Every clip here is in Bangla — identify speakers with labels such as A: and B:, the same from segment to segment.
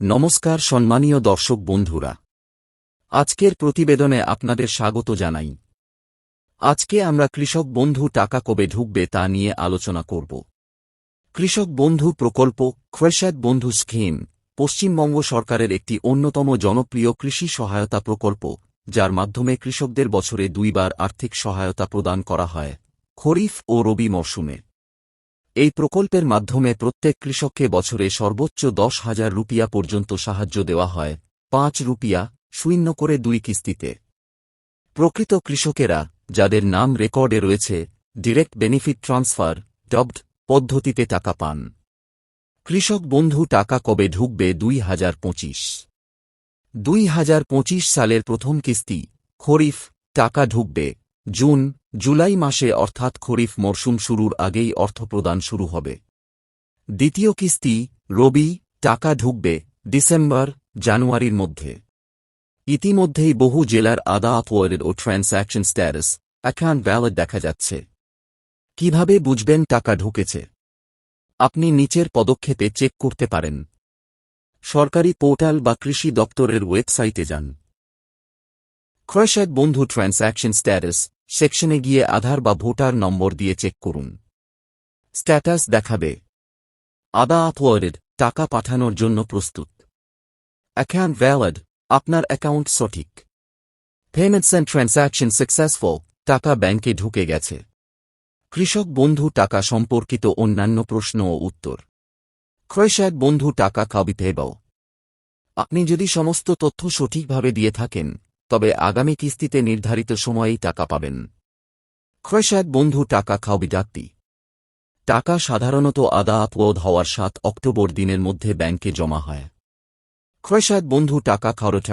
A: নমস্কার সম্মানীয় দর্শক বন্ধুরা, আজকের প্রতিবেদনে আপনাদের স্বাগত জানাই। আজকে আমরা কৃষক বন্ধু টাকা কবে ঢুকবে তা নিয়ে আলোচনা করব। কৃষক বন্ধু প্রকল্প কৃষক বন্ধু স্কিম পশ্চিমবঙ্গ সরকারের একটি অন্যতম জনপ্রিয় কৃষি সহায়তা প্রকল্প, যার মাধ্যমে কৃষকদের বছরে দুইবার আর্থিক সহায়তা প্রদান করা হয়, খরিফ ও রবি মরশুমে। এই প্রকল্পের মাধ্যমে প্রত্যেক কৃষককে বছরে সর্বোচ্চ 10,000 রুপিয়া পর্যন্ত সাহায্য দেওয়া হয়, 5 রুপিয়া শূন্য করে 2 কিস্তিতে। প্রকৃত কৃষকেরা, যাদের নাম রেকর্ডে রয়েছে, ডিরেক্ট বেনিফিট ট্রান্সফার ডব্ড পদ্ধতিতে টাকা পান। কৃষক বন্ধু টাকা কবে ঢুকবে? 2025 সালের প্রথম কিস্তি খরিফ টাকা ঢুকবে জুন জুলাই মাসে, অর্থাৎ খরিফ মরশুম শুরুর আগেই অর্থ প্রদান শুরু হবে। দ্বিতীয় কিস্তি রবি টাকা ঢুকবে ডিসেম্বর জানুয়ারির মধ্যে। ইতিমধ্যেই বহু জেলার আদা আপওয়ার্ড ও ট্রান্স্যাকশন স্ট্যাটাস অ্যাকাউন্ট ভ্যালিড দেখা যাচ্ছে। কিভাবে বুঝবেন টাকা ঢুকেছে? আপনি নিচের পদক্ষেপে চেক করতে পারেন। সরকারি পোর্টাল বা কৃষি দপ্তরের ওয়েবসাইটে যান। কৃষক বন্ধু ট্রান্স্যাকশন স্ট্যাটাস সেকশনে গিয়ে আধার বা ভোটার নম্বর দিয়ে চেক করুন। স্ট্যাটাস দেখাবে আদা আপওয়ার্ড টাকা পাঠানোর জন্য প্রস্তুত। অ্যাকাউন্ট ভ্যালিড, আপনার অ্যাকাউন্ট সঠিক। পেমেন্টস অ্যান্ড ট্রান্স্যাকশন সাকসেসফুল, টাকা ব্যাংকে ঢুকে গেছে। কৃষক বন্ধু টাকা সম্পর্কিত অন্যান্য প্রশ্ন ও উত্তর। কৃষক বন্ধু টাকা কবে পেব? আপনি যদি সমস্ত তথ্য সঠিকভাবে দিয়ে থাকেন, তবে আগামী কিস্তিতে নির্ধারিত সময়েই টাকা পাবেন। কৃষক বন্ধু টাকা কবে ডাকতি? টাকা সাধারণত আদা আপলোড হওয়ার 7 অক্টোবর দিনের মধ্যে ব্যাংকে জমা হয়। কৃষক বন্ধু টাকা খরচ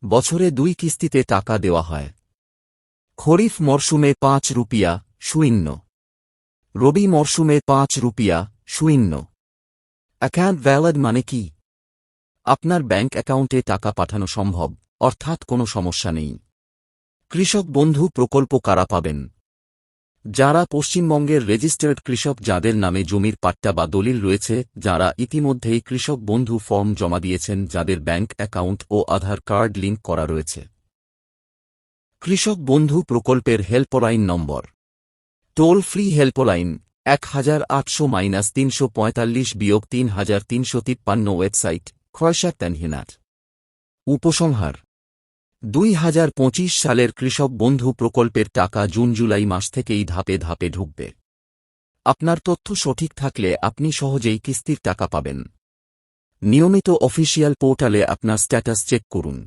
A: বছরে 2 কিস্তিতে টাকা দেওয়া হয়। খরিফ মরশুমে 5 রুপিয়া শূন্য, রবি মরশুমে 5 রুপিয়া শূন্য। অ্যাকাউন্ট ভ্যালিড মানে কি? আপনার ব্যাংক অ্যাকাউন্টে টাকা পাঠানো সম্ভব, অর্থাৎ কোনো সমস্যা নেই। কৃষক বন্ধু প্রকল্প কারা পাবেন? যারা পশ্চিমবঙ্গের রেজিস্টার্ড কৃষক, যাদের নামে জমির পাট্টা বা দলিল রয়েছে, যারা ইতিমধ্যেই কৃষক বন্ধু ফর্ম জমা দিয়েছেন, যাদের ব্যাংক অ্যাকাউন্ট ও আধার কার্ড লিঙ্ক করা রয়েছে। কৃষক বন্ধু প্রকল্পের helpline number. Toll free helpline 1800-345-3353। Website কৃষক তানহিনাট। উপসংহার: 2025 সালের কৃষক বন্ধু প্রকল্পের টাকা জুন জুলাই মাস থেকেই ধাপে ধাপে ঢুকবে। আপনার তথ্য সঠিক থাকলে আপনি সহজেই কিস্তির টাকা পাবেন। নিয়মিত অফিসিয়াল পোর্টালে আপনার স্ট্যাটাস চেক করুন।